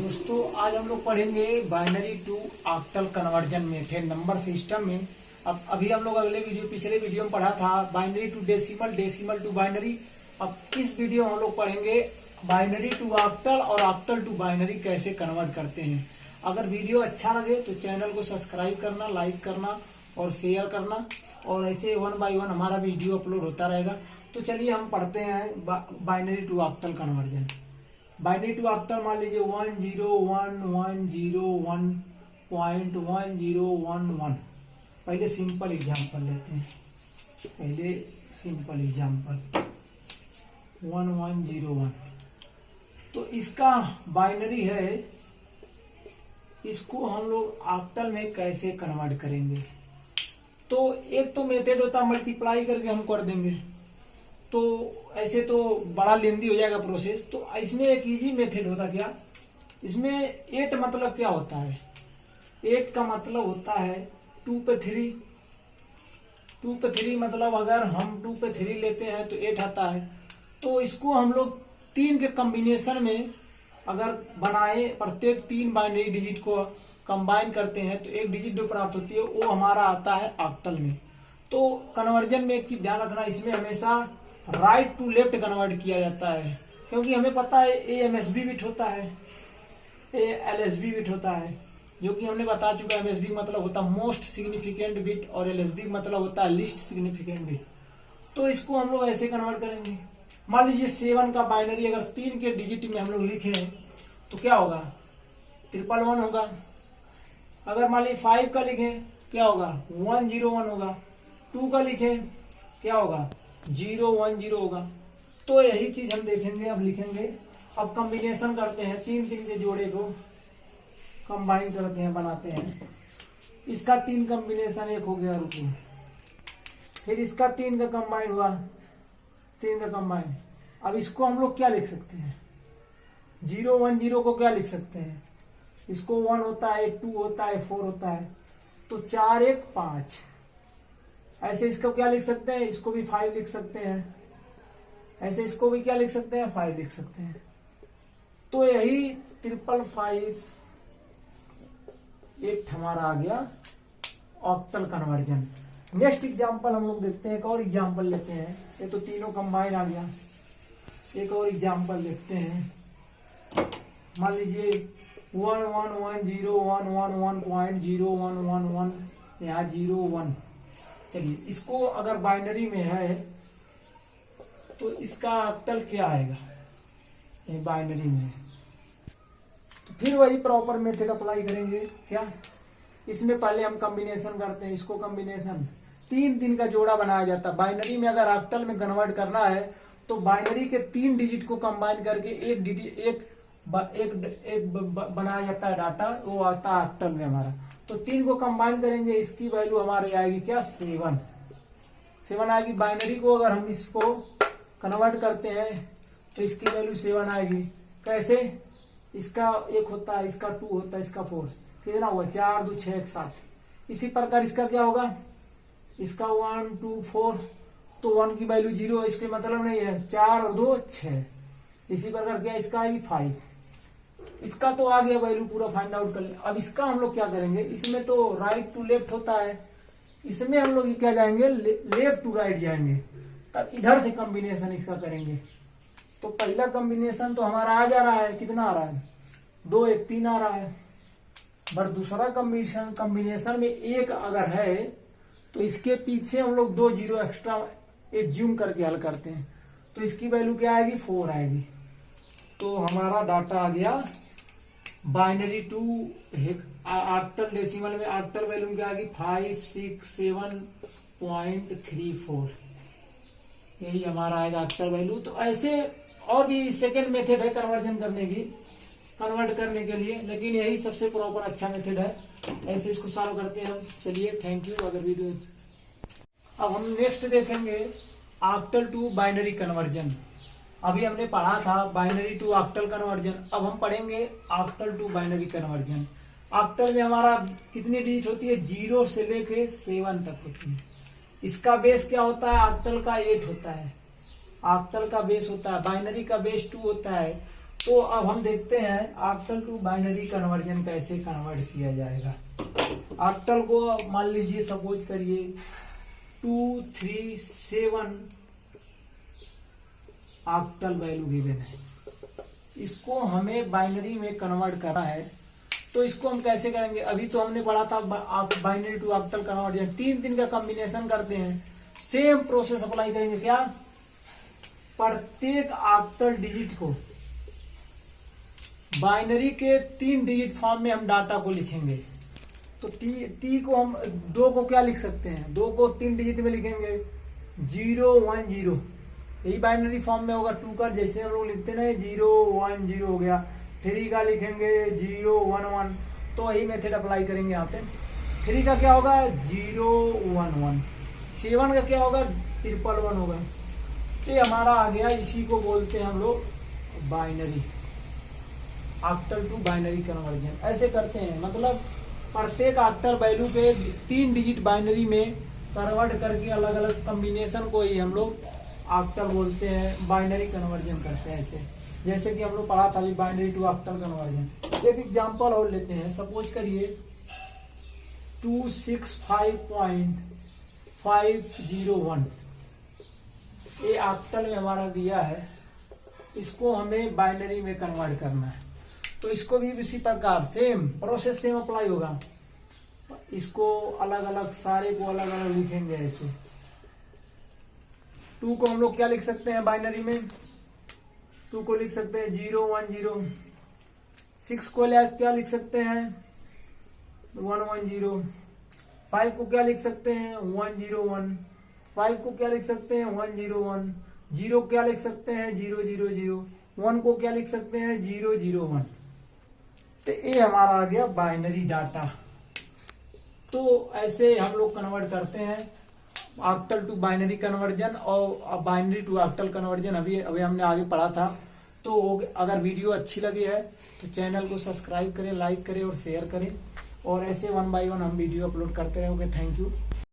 दोस्तों आज हम लोग पढ़ेंगे binary to octal conversion method number system में। अब अभी हम लोग पिछले वीडियो में पढ़ा था binary to decimal, decimal to binary. अब इस वीडियो में हम लोग पढ़ेंगे बाइनरी टू ऑक्टल और ऑक्टल टू बाइनरी कैसे कन्वर्ट करते हैं। अगर वीडियो अच्छा लगे तो चैनल को सब्सक्राइब करना, लाइक करना और शेयर करना, और ऐसे 1 बाय 1 हमारा वीडियो अपलोड होता रहेगा। तो चलिए हम पढ़ते हैं binary to octal conversion. Binary to octal मान लीजिए 101.101.1011। पहले सिंपल एग्जांपल लेते हैं। 1101। तो इसका बाइनरी है, इसको हम लोग ऑक्टल में कैसे कन्वर्ट करेंगे। तो एक तो मेथड होता है मल्टीप्लाई करके हम कर देंगे, तो ऐसे तो बड़ा लेंदी हो जाएगा प्रोसेस। तो इसमें एक इजी मेथड होता क्या, इसमें 8 मतलब क्या होता है। 8 का मतलब होता है 2 पे 3। 2 पे 3 मतलब अगर हम 2 पे 3 लेते हैं तो 8 आता है। तो इसको हम लोग 3 के कॉम्बिनेशन में अगर बनाए, प्रत्येक 3 बाइनरी डिजिट को कंबाइन करते हैं तो एक डिजिट जो प्राप्त होती है वो हमारा आता है ऑक्टल में। तो कन्वर्जन में एक चीज ध्यान रखना, इसमें हमेशा राइट टू लेफ्ट कन्वर्ट किया जाता है, क्योंकि हमें पता है एएमएसबी बिट होता है, एलएसबी बिट होता है, जो कि हमने बता चुका है। एमएसबी मतलब होता है मोस्ट सिग्निफिकेंट बिट और एलएसबी मतलब होता है लीस्ट सिग्निफिकेंट बिट। तो इसको हम लोग ऐसे कन्वर्ट करेंगे। मान लीजिए 7 का बाइनरी अगर 3 के डिजिट में हम लोग लिखे तो क्या होगा, 111 होगा। अगर मान लीजिए 5 का लिखें क्या होगा, 101 होगा। 2 का लिखें क्या होगा, 010 होगा। तो यही चीज हम देखेंगे, अब लिखेंगे। अब कॉम्बिनेशन करते हैं, 3 के जोड़े को कंबाइन करते हैं, बनाते हैं। इसका 3 कॉम्बिनेशन एक हो गया, रुको। फिर इसका 3 का कंबाइन हुआ, 3 का कंबाइन। अब इसको हम लोग क्या लिख सकते हैं, 010 को क्या लिख सकते हैं, इसको 1 होता है, 2 होता है, 4 होता है। तो 4 1 5। ऐसे इसको क्या लिख सकते हैं, इसको भी 5 लिख सकते हैं। ऐसे इसको भी क्या लिख सकते हैं, 5 लिख सकते हैं। तो यही 555 एक हमारा आ गया ऑक्टल कन्वर्जन। नेक्स्ट एग्जांपल हम लोग देखते हैं, एक और एग्जांपल लेते हैं। ये तो तीनों कंबाइन आ गया। एक और एग्जांपल देखते हैं। मान लीजिए 111011.0111 यहाँ 01। चलिए इसको अगर बाइनरी में है तो इसका ऑक्टल क्या आएगा, ये बाइनरी में है। तो फिर वही प्रॉपर मेथड अप्लाई करेंगे। क्या, इसमें पहले हम कॉम्बिनेशन करते हैं। इसको कॉम्बिनेशन 3 का जोड़ा बनाया जाता है। बाइनरी में अगर ऑक्टल में कन्वर्ट करना है तो बाइनरी के 3 डिजिट को कंबाइन करके एक बनाया जाता है डाटा, वो आता है ऑक्टल में हमारा। तो 3 को कंबाइन करेंगे, इसकी वैल्यू हमारी आएगी क्या, 7 आएगी। बाइनरी को अगर हम इसको कन्वर्ट करते हैं तो इसकी वैल्यू 7 आएगी। कैसे, इसका 1 होता है, इसका 2 होता है, इसका 4, कितना हुआ, 4 2 6 1 7। इसी प्रकार इसका क्या होगा, इसका 1 2 4। तो 1 की वैल्यू 0, इसके मतलब नहीं है, 4 और 2 6। इसी प्रकार क्या इसका आएगी 5। इसका तो आ गया वैल्यू, पूरा फाइंड आउट कर ले। अब इसका हम लोग क्या करेंगे, इसमें तो राइट टू लेफ्ट होता है, इसमें हम लोग क्या जाएंगे, लेफ्ट टू राइट जाएंगे। तब इधर से कॉम्बिनेशन इसका करेंगे। तो पहला कॉम्बिनेशन तो हमारा आ जा रहा है, कितना आ रहा है, 2 1 3 आ रहा है। बट दूसरा कॉम्बिनेशन में 1 अगर है तो इसके पीछे हम लोग 2 0 एक्स्ट्रा एज्यूम करके हल करते हैं। तो इसकी वैल्यू क्या आएगी, 4 आएगी। तो हमारा डाटा आ गया बाइनरी टू ऑक्टल डेसिमल में। ऑक्टल वैल्यू क्या आएगी, 567.34। यही हमारा आएगा ऑक्टल वैल्यू। तो ऐसे और भी सेकेंड मेथड है कन्वर्जन कन्वर्ट करने के लिए, लेकिन यही सबसे प्रॉपर अच्छा मेथड है। ऐसे इसको सॉल्व करते हैं हम। चलिए, थैंक यू। अगर वीडियो अब हम नेक्स्ट देखेंगे ऑक्टल टू बाइनरी कन्वर्जन। अभी हमने पढ़ा था बाइनरी टू ऑक्टल कन्वर्जन, अब हम पढ़ेंगे octal to binary conversion. Octal में हमारा कितनी डिजिट होती है, 0 से लेके 7 तक होती है। इसका बेस क्या होता है, ऑक्टल का 8 होता है। ऑक्टल का बेस होता है, बाइनरी का बेस 2 होता है। तो अब हम देखते हैं ऑक्टल टू बाइनरी कन्वर्जन कैसे कन्वर्ट किया जाएगा। ऑक्टल को मान लीजिए सपोज करिए 237 ऑक्टल वैल्यू गिवन है, इसको हमें बाइनरी में कन्वर्ट करना है। तो इसको हम कैसे करेंगे, अभी तो हमने पढ़ा था बाइनरी टू ऑक्टल कन्वर्जन, 3 का कॉम्बिनेशन करते हैं। सेम प्रोसेस अप्लाई करेंगे, क्या प्रत्येक ऑक्टल डिजिट को बाइनरी के 3 डिजिट फॉर्म में हम डाटा को लिखेंगे। तो टी को हम 2 को क्या लिख सकते हैं, 2 को 3 डिजिट में लिखेंगे 0 1 0, यही बाइनरी फॉर्म में होगा। 2 का जैसे हम लोग लिखते हैं 0 1 0 हो गया। 3 का लिखेंगे 0 1 1, तो यही मेथड अप्लाई करेंगे यहाँ पे। 3 का क्या होगा 0 1 1, 7 का क्या होगा 111 होगा। तो ये हमारा आ गया, इसी को बोलते हैं हम लोग binary, octal to binary conversion. ऐसे करते हैं, मतलब प्रत्येक ऑक्टल वैल्यू के 3 डिजिट बाइनरी में कन्वर्ट करके अलग अलग कॉम्बिनेशन को ही हम लोग ऑक्टल बोलते हैं, बाइनरी कन्वर्जन करते हैं। ऐसे जैसे कि हम लोग पढ़ा था अभी बाइनरी टू ऑक्टल कन्वर्जन। एक एग्जांपल और लेते हैं, सपोज करिए 265.501 ये ऑक्टल में हमारा दिया है, इसको हमें बाइनरी में कन्वर्ट करना है। तो इसको भी इसी प्रकार सेम प्रोसेस सेम अप्लाई होगा। इसको अलग अलग सारे को अलग अलग लिखेंगे ऐसे। 2 को हम लोग क्या लिख सकते हैं बाइनरी में, 2 को लिख सकते हैं 0 1 0। 6 को क्या लिख सकते हैं 1 1 0। 5 को क्या लिख सकते हैं 1 0 1। 5 को क्या लिख सकते हैं 1 0 1। 0 क्या लिख सकते हैं 0 0 0। 1 को क्या लिख सकते हैं 0 0 1। तो ये हमारा आ गया बाइनरी डाटा। तो ऐसे हम लोग कन्वर्ट करते हैं ऑक्टल टू बाइनरी कन्वर्जन और बाइनरी टू ऑक्टल कन्वर्जन अभी हमने आगे पढ़ा था। तो अगर वीडियो अच्छी लगी है तो चैनल को सब्सक्राइब करें, लाइक करें और शेयर करें, और ऐसे 1 बाय 1 हम वीडियो अपलोड करते रहोगे। Thank you.